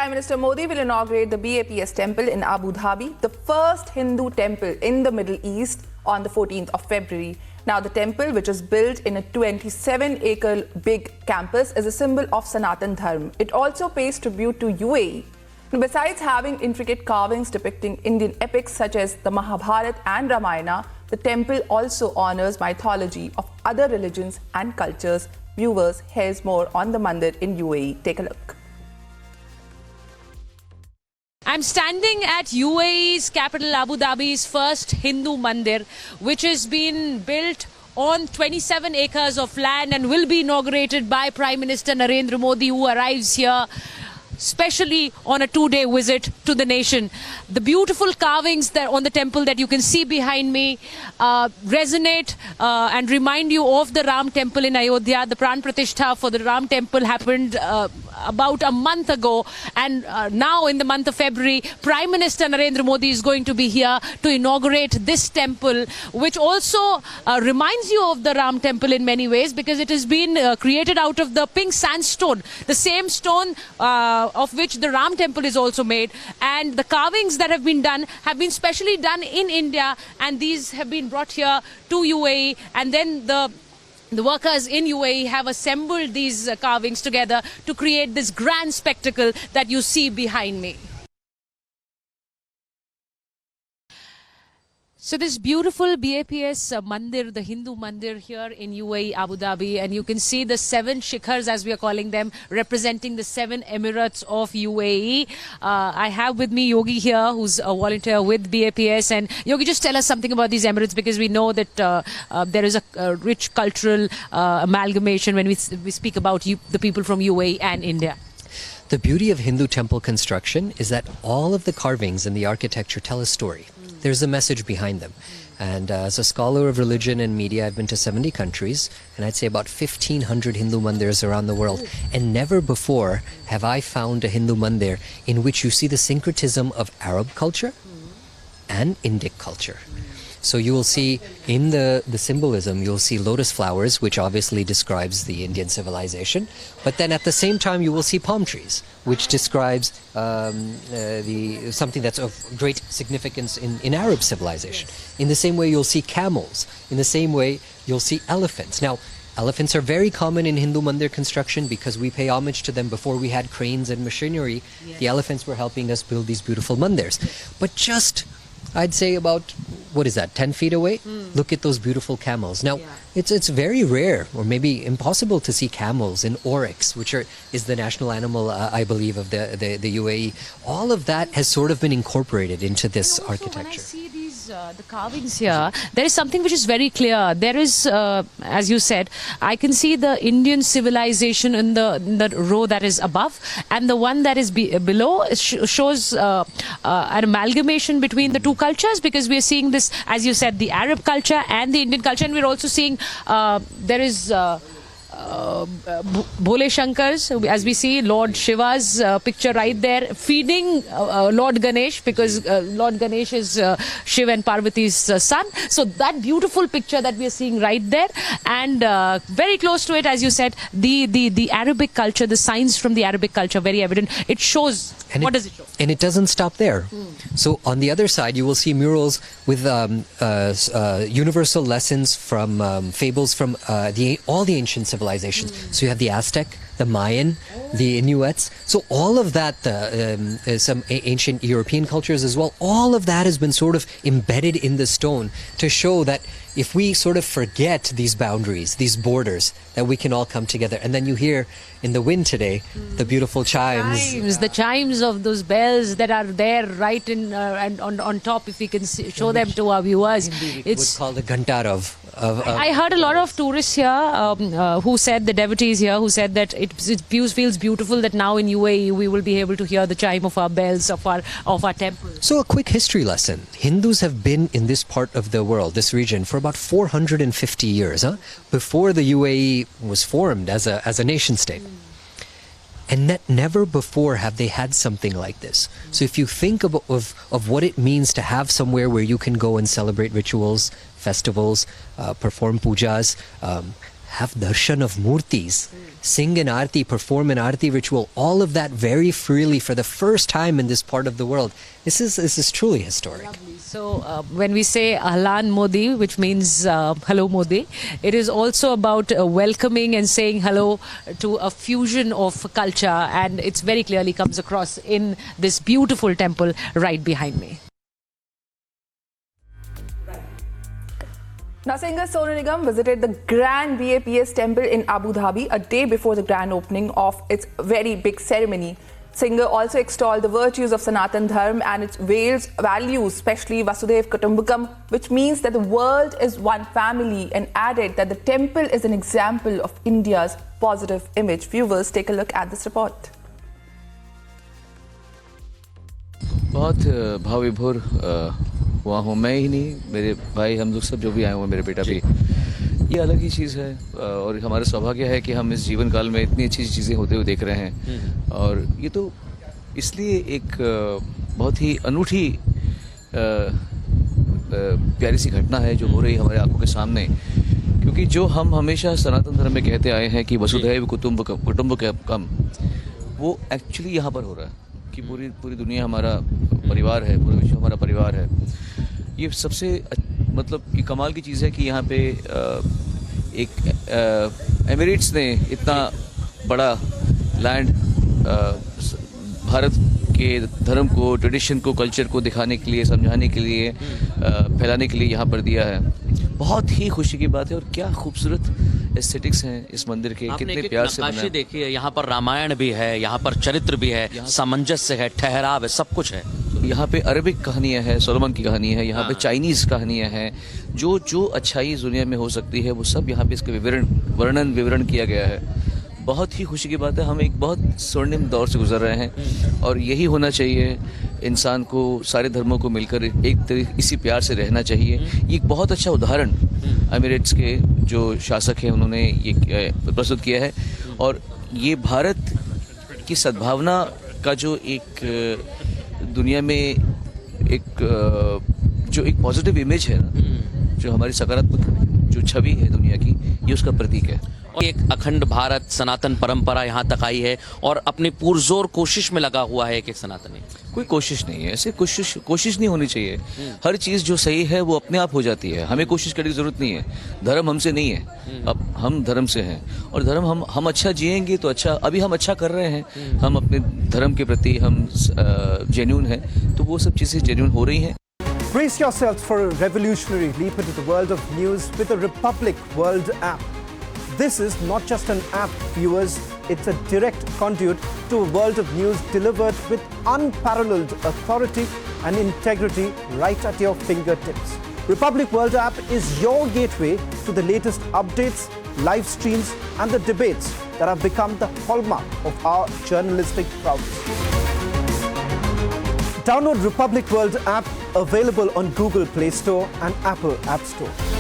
Prime Minister Modi will inaugurate the BAPS temple in Abu Dhabi, the first Hindu temple in the Middle East, on the 14th of February. Now, the temple, which is built in a 27-acre big campus, is a symbol of Sanatan Dharma. It also pays tribute to UAE. Now, besides having intricate carvings depicting Indian epics such as the Mahabharata and Ramayana, the temple also honors mythology of other religions and cultures. Viewers, here's more on the mandir in UAE. Take a look. I'm standing at UAE's capital, Abu Dhabi's first Hindu mandir, which has been built on 27 acres of land and will be inaugurated by Prime Minister Narendra Modi, who arrives here especially on a 2-day visit to the nation. The beautiful carvings that on the temple that you can see behind me resonate and remind you of the Ram temple in Ayodhya. The Pran Pratishtha for the Ram temple happened about a month ago, and now in the month of February, Prime Minister Narendra Modi is going to be here to inaugurate this temple, which also reminds you of the Ram temple in many ways, because it has been created out of the pink sandstone, the same stone of which the Ram temple is also made. And the carvings that have been done have been specially done in India, and these have been brought here to UAE, and then the workers in UAE have assembled these carvings together to create this grand spectacle that you see behind me. So this beautiful BAPS mandir, the Hindu mandir here in UAE, Abu Dhabi, and you can see the 7 shikhars, as we are calling them, representing the 7 Emirates of UAE. I have with me Yogi here, who's a volunteer with BAPS. And Yogi, just tell us something about these Emirates, because we know that there is a rich cultural amalgamation when we speak about the people from UAE and India. The beauty of Hindu temple construction is that all of the carvings and the architecture tell a story. There's a message behind them. And as a scholar of religion and media, I've been to 70 countries, and I'd say about 1,500 Hindu mandirs around the world. And never before have I found a Hindu mandir in which you see the syncretism of Arab culture and Indic culture. So you will see in the symbolism, you'll see lotus flowers, which obviously describes the Indian civilization. But then at the same time, you will see palm trees, which describes something that's of great significance in Arab civilization. Yes. In the same way, you'll see camels. In the same way, you'll see elephants. Now, elephants are very common in Hindu mandir construction because we pay homage to them before we had cranes and machinery. Yes. The elephants were helping us build these beautiful mandirs. But just, I'd say about, what is that, 10 feet away? Look at those beautiful camels. Now, it's very rare, or maybe impossible, to see camels in oryx, which is the national animal, I believe, of the UAE. All of that has sort of been incorporated into this architecture. When I see these the carvings here, there is something which is very clear. There is, as you said, I can see the Indian civilization in the row that is above, and the one that is below shows an amalgamation between the two cultures, because we are seeing this, as you said, the Arab culture and the Indian culture, and we're also seeing there is Bhole Shankar's, as we see Lord Shiva's picture right there, feeding Lord Ganesh, because Lord Ganesh is Shiva and Parvati's son. So that beautiful picture that we are seeing right there, and very close to it, as you said, the Arabic culture, the signs from the Arabic culture, very evident. It shows. And what does it show? And it doesn't stop there. So on the other side, you will see murals with universal lessons from fables from all the ancient civilizations. So you have the Aztec, the Mayan, the Inuits. So all of that, some ancient European cultures as well, all of that has been sort of embedded in the stone to show that if we sort of forget these boundaries, these borders, that we can all come together. And then you hear in the wind today the beautiful chimes. The chimes of those bells that are there right in and on top, if we can show them to our viewers. It's called the Ghantarav. I heard a lot of tourists here who said, the devotees here, who said that it feels beautiful that now in UAE we will be able to hear the chime of our bells of our temple. So a quick history lesson. Hindus have been in this part of the world, this region, for about 450 years, before the UAE was formed as a nation state. And never before have they had something like this. So if you think of what it means to have somewhere where you can go and celebrate rituals, festivals, perform pujas, have darshan of murtis, sing an aarti, perform an aarti ritual, all of that very freely for the first time in this part of the world. This is truly historic. So when we say Ahlan Modi, which means hello Modi, it is also about welcoming and saying hello to a fusion of culture, and it's very clearly comes across in this beautiful temple right behind me. Now, singer Sonu Nigam visited the Grand BAPS temple in Abu Dhabi a day before the grand opening of its very big ceremony. Singer also extolled the virtues of Sanatan Dharma and its values, especially Vasudhaiv Kutumbakam, which means that the world is one family, and added that the temple is an example of India's positive image. Viewers, take a look at this report. बहुत भाव विभोर हुआ हूँ मैं ही नहीं, मेरे भाई, हम लोग सब जो भी आए हुए, मेरे बेटा भी। ये अलग ही चीज़ है और हमारा सौभाग्य है कि हम इस जीवन काल में इतनी अच्छी चीज़ें होते हुए देख रहे हैं। और ये तो इसलिए एक बहुत ही अनूठी प्यारी सी घटना है जो हो रही है हमारे आंखों के सामने, क्योंकि जो हम हमेशा सनातन धर्म में कहते आए हैं कि वसुधैव कुटुंबकम, वो एक्चुअली यहाँ पर हो रहा है कि पूरी दुनिया हमारा परिवार है, पूरा विश्व हमारा परिवार है। ये सबसे मतलब ये कमाल की चीज़ है कि यहाँ पे एक एमिरेट्स ने इतना बड़ा लैंड भारत के धर्म को, ट्रेडिशन को, कल्चर को दिखाने के लिए, समझाने के लिए, फैलाने के लिए यहाँ पर दिया है। बहुत ही खुशी की बात है। और क्या खूबसूरत एस्थेटिक्स हैं इस मंदिर के, कितने प्यार से बना है। देखिए, यहाँ पर रामायण भी है, यहाँ पर चरित्र भी है, सामंजस्य है, ठहराव है, सब कुछ है। यहाँ पे अरबिक कहानियाँ हैं, सोलोमन की कहानी है, यहाँ पे चाइनीज़ कहानियाँ हैं, जो अच्छाई इस दुनिया में हो सकती है वो सब यहाँ पे इसका विवरण किया गया है। बहुत ही खुशी की बात है। हम एक बहुत स्वर्णिम दौर से गुजर रहे हैं और यही होना चाहिए। इंसान को, सारे धर्मों को मिलकर इसी प्यार से रहना चाहिए। ये एक बहुत अच्छा उदाहरण एमिरेट्स के जो शासक हैं उन्होंने ये प्रस्तुत किया है। और ये भारत की सद्भावना का जो एक दुनिया में एक पॉजिटिव इमेज है ना, जो हमारी सकारात्मक जो छवि है दुनिया की, ये उसका प्रतीक है। और एक अखंड भारत, सनातन परंपरा यहाँ तक आई है और अपनी पुरजोर कोशिश में लगा हुआ है एक सनातनी। कोई कोशिश नहीं है, ऐसे कोशिश नहीं होनी चाहिए। हर चीज़ जो सही है वो अपने आप हो जाती है, हमें कोशिश करने की जरूरत नहीं है। धर्म हमसे नहीं है, अब हम धर्म से हैं और धर्म हम अच्छा जिएंगे तो अच्छा। अभी हम अच्छा कर रहे हैं, हम अपने धर्म के प्रति हम जेन्युइन हैं, तो वो सब चीज़ें जेन्युइन हो रही हैं। Brace yourselves for a revolutionary leap into the world of news with the Republic World app. This is not just an app, viewers, it's a direct conduit to a world of news delivered with unparalleled authority and integrity right at your fingertips. Republic World app is your gateway to the latest updates, live streams and the debates that have become the hallmark of our journalistic prowess. Download Republic World app, available on Google Play Store and Apple App Store.